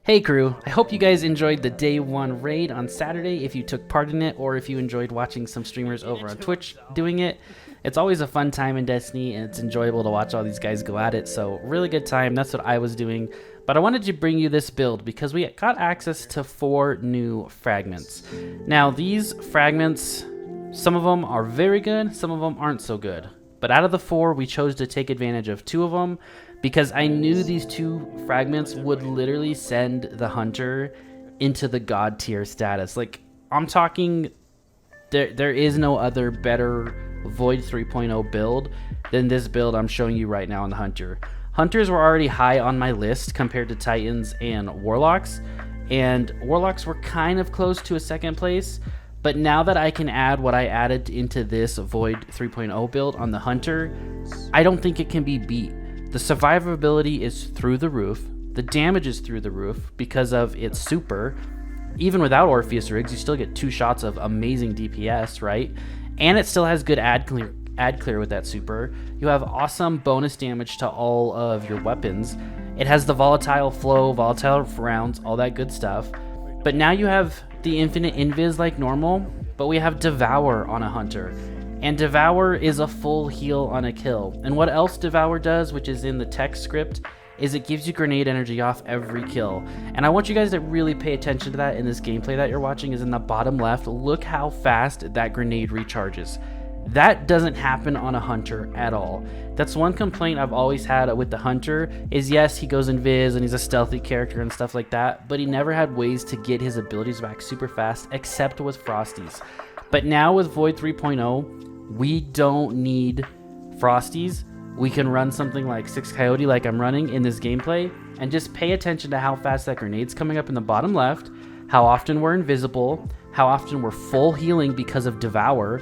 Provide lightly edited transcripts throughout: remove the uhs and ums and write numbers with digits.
Hey crew, I hope you guys enjoyed the day one raid on Saturday if you took part in it, or if you enjoyed watching some streamers over on Twitch doing it. It's always a fun time in Destiny and it's enjoyable to watch all these guys go at it, so really good time. That's what I was doing. But I wanted to bring you this build because we got access to 4 new fragments. Now these fragments, some of them are very good, some of them aren't so good. But out of the 4, we chose to take advantage of 2 of them because I knew these 2 fragments would literally send the hunter into the god tier status. Like, I'm talking, there is no other better Void 3.0 build than this build I'm showing you right now on the hunter. Hunters were already high on my list compared to Titans and Warlocks, and Warlocks were kind of close to a second place. But now that I can add what I added into this Void 3.0 build on the Hunter, I don't think it can be beat. The survivability is through the roof. The damage is through the roof because of its super. Even without Orpheus rigs, you still get 2 shots of amazing DPS, right? And it still has good ad clear with that super. You have awesome bonus damage to all of your weapons. It has the volatile flow, volatile rounds, all that good stuff. But now you have the infinite invis like normal, but we have Devour on a hunter, and Devour is a full heal on a kill. And what else Devour does, which is in the text script, is it gives you grenade energy off every kill. And I want you guys to really pay attention to that in this gameplay that you're watching. Is in the bottom left. Look how fast that grenade recharges. That doesn't happen on a hunter at all. That's one complaint I've always had with the hunter is, yes, he goes invis and he's a stealthy character and stuff like that, but he never had ways to get his abilities back super fast except with Frosties. But now with Void 3.0, we don't need Frosties. We can run something like 6 Coyote like I'm running in this gameplay, and just pay attention to how fast that grenade's coming up in the bottom left, how often we're invisible, how often we're full healing because of Devour.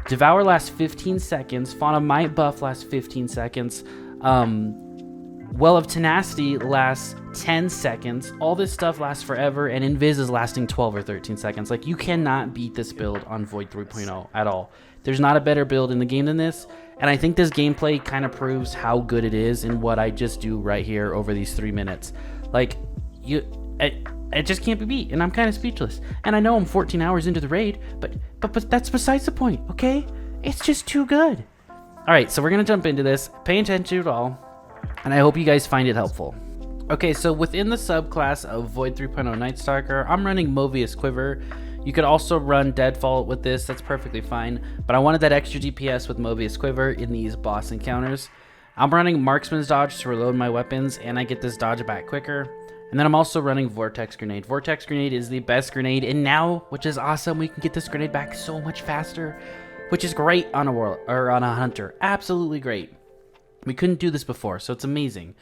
Devour lasts 15 seconds. Fawn of Might buff lasts 15 seconds. Well of Tenacity lasts 10 seconds. All this stuff lasts forever, and Invis is lasting 12 or 13 seconds. Like, you cannot beat this build on Void 3.0 at all. There's not a better build in the game than this, and I think this gameplay kind of proves how good it is in what I just do right here over these 3 minutes. Like, it just can't be beat, and I'm kind of speechless. And I know I'm 14 hours into the raid, but that's besides the point, okay? It's just too good. All right, so we're gonna jump into this. Pay attention to it all, and I hope you guys find it helpful. Okay, so within the subclass of Void 3.0 Night Stalker, I'm running Movius Quiver. You could also run Deadfall with this, that's perfectly fine, but I wanted that extra DPS with Movius Quiver in these boss encounters. I'm running Marksman's Dodge to reload my weapons, and I get this dodge back quicker. And then I'm also running Vortex Grenade. Vortex Grenade is the best grenade, and now, which is awesome, we can get this grenade back so much faster, which is great on a on a hunter. Absolutely great. We couldn't do this before, so it's amazing.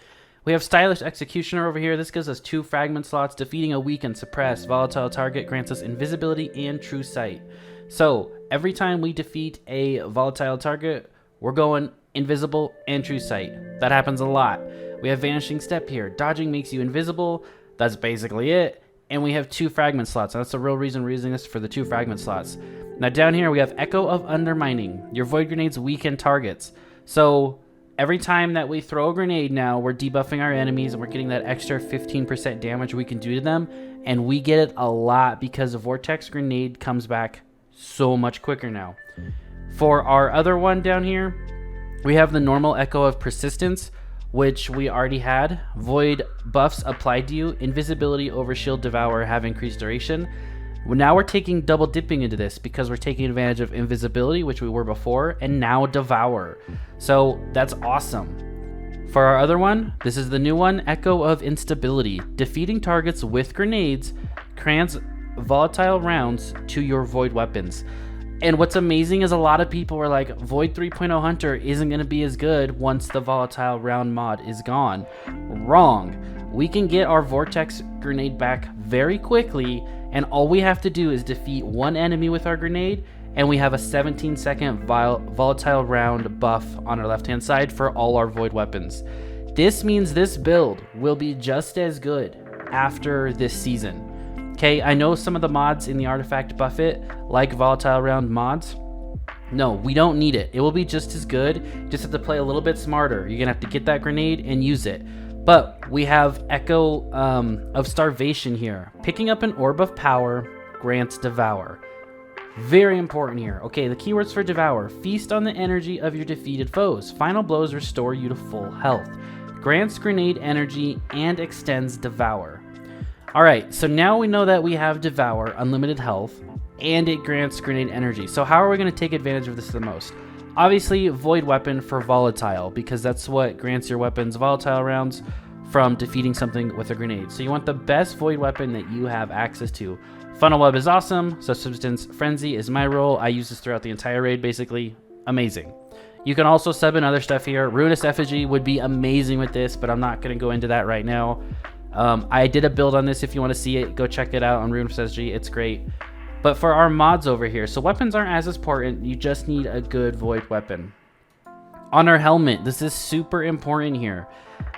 We have Stylish Executioner over here. This gives us 2 fragment slots. Defeating a weak and suppressed volatile target grants us invisibility and true sight. So every time we defeat a volatile target, we're going invisible and true sight. That happens a lot. We have Vanishing Step here. Dodging makes you invisible. That's basically it. And we have 2 fragment slots. That's the real reason we're using this, for the 2 fragment slots. Now down here we have Echo of Undermining. Your void grenades weaken targets. So every time that we throw a grenade now, we're debuffing our enemies and we're getting that extra 15% damage we can do to them. And we get it a lot because the Vortex Grenade comes back so much quicker now. For our other one down here, we have the normal Echo of Persistence, which we already had. Void buffs applied to you. Invisibility over Shield Devour have increased duration. Well, now we're taking double dipping into this because we're taking advantage of invisibility, which we were before, and now Devour. So that's awesome. For our other one, this is the new one, Echo of Instability. Defeating targets with grenades grants volatile rounds to your void weapons. And what's amazing is a lot of people were like, Void 3.0 Hunter isn't going to be as good once the volatile round mod is gone. Wrong. We can get our Vortex Grenade back very quickly, and all we have to do is defeat one enemy with our grenade, and we have a 17-second volatile round buff on our left-hand side for all our void weapons. This means this build will be just as good after this season. Okay, I know some of the mods in the artifact buff it, like volatile round mods. No, we don't need it. It will be just as good. Just have to play a little bit smarter. You're gonna have to get that grenade and use it. But we have Echo of Starvation here. Picking up an Orb of Power grants Devour. Very important here. Okay, the keywords for Devour. Feast on the energy of your defeated foes. Final blows restore you to full health. Grants grenade energy and extends Devour. Alright, so now we know that we have Devour, unlimited health, and it grants grenade energy. So how are we going to take advantage of this the most? Obviously, Void Weapon for Volatile, because that's what grants your weapons volatile rounds from defeating something with a grenade. So you want the best Void Weapon that you have access to. Funnel Web is awesome. Substance Frenzy is my role. I use this throughout the entire raid, basically. Amazing. You can also sub in other stuff here. Ruinous Effigy would be amazing with this, but I'm not going to go into that right now. I did a build on this. If you want to see it, go check it out on Ruinous Effigy. It's great. But for our mods over here, so weapons aren't as important. You just need a good Void Weapon. On our helmet, this is super important here.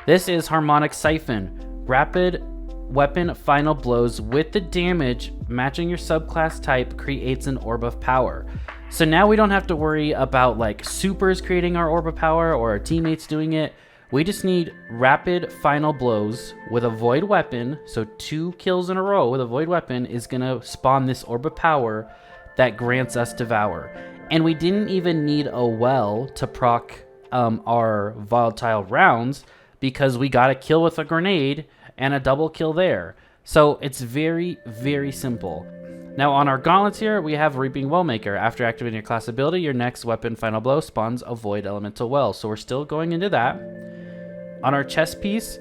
This is Harmonic Siphon. Rapid weapon final blows with the damage matching your subclass type creates an Orb of Power. So now we don't have to worry about like supers creating our Orb of Power or our teammates doing it. We just need rapid final blows with a Void Weapon. So 2 kills in a row with a Void Weapon is going to spawn this Orb of Power that grants us Devour. And we didn't even need a well to proc our volatile rounds because we got a kill with a grenade and a double kill there. So it's very, very simple. Now on our gauntlets here, we have Reaping Wellmaker. After activating your class ability, your next weapon final blow spawns a Void Elemental Well. So we're still going into that. On our chest piece,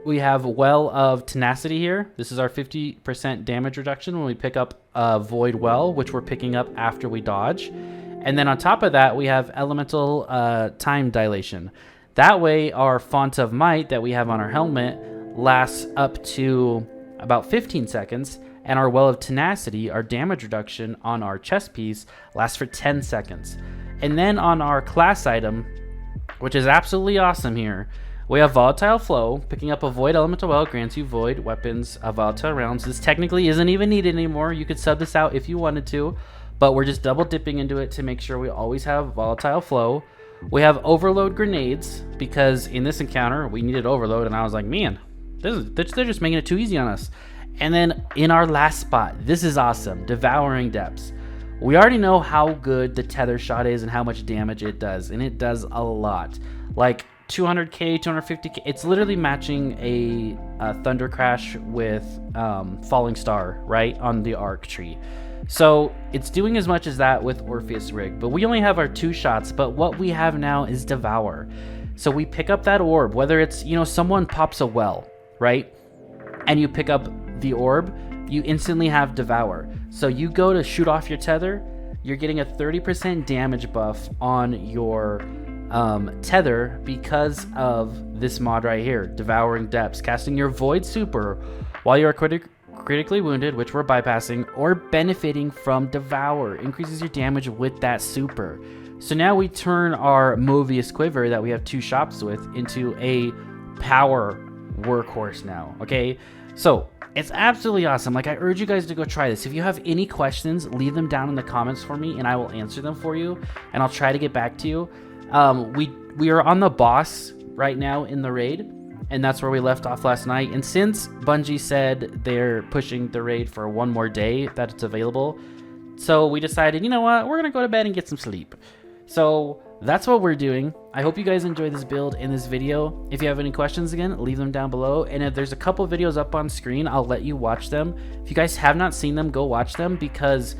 we have Well of Tenacity here. This is our 50% damage reduction when we pick up a Void Well, which we're picking up after we dodge. And then on top of that, we have Elemental Time Dilation. That way, our Font of Might that we have on our helmet lasts up to about 15 seconds. And our Well of Tenacity, our damage reduction on our chest piece, lasts for 10 seconds. And then on our class item, which is absolutely awesome here, we have Volatile Flow. Picking up a Void Elemental Well grants you Void Weapons of Volatile rounds. This technically isn't even needed anymore. You could sub this out if you wanted to, but we're just double dipping into it to make sure we always have Volatile Flow. We have Overload Grenades, because in this encounter, we needed Overload, and I was like, man, they're just making it too easy on us. And then in our last spot, this is awesome, Devouring Depths. We already know how good the tether shot is and how much damage it does, and it does a lot. Like 200k, 250k, it's literally matching a Thunder Crash with Falling Star, right, on the arc tree. So it's doing as much as that with Orpheus Rig, but we only have our 2 shots, but what we have now is Devour. So we pick up that orb, whether it's, you know, someone pops a well, right, and you pick up the orb, you instantly have Devour. So you go to shoot off your tether, you're getting a 30% damage buff on your tether because of this mod right here, Devouring Depths. Casting your Void Super while you're critically wounded, which we're bypassing, or benefiting from Devour, increases your damage with that super. So now we turn our Movius Quiver that we have 2 shops with into a power workhorse now, okay? So it's absolutely awesome. Like, I urge you guys to go try this. If you have any questions, leave them down in the comments for me and I will answer them for you, and I'll try to get back to you. We are on the boss right now in the raid, and that's where we left off last night. And since Bungie said they're pushing the raid for 1 more day that it's available, so we decided, you know what, we're gonna go to bed and get some sleep. So that's what we're doing. I hope you guys enjoyed this build and this video. If you have any questions, again, leave them down below. And if there's a couple videos up on screen, I'll let you watch them. If you guys have not seen them, go watch them, because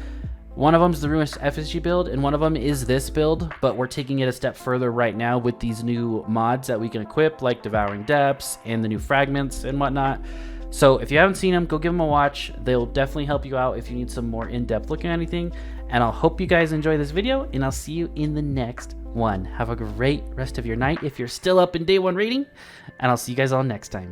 one of them is the Ruinous Effigy build and one of them is this build, but we're taking it a step further right now with these new mods that we can equip, like Devouring Depths and the new Fragments and whatnot. So if you haven't seen them, go give them a watch. They'll definitely help you out if you need some more in-depth look at anything. And I'll hope you guys enjoy this video, and I'll see you in the next one. Have a great rest of your night if you're still up in day 1 rating, and I'll see you guys all next time.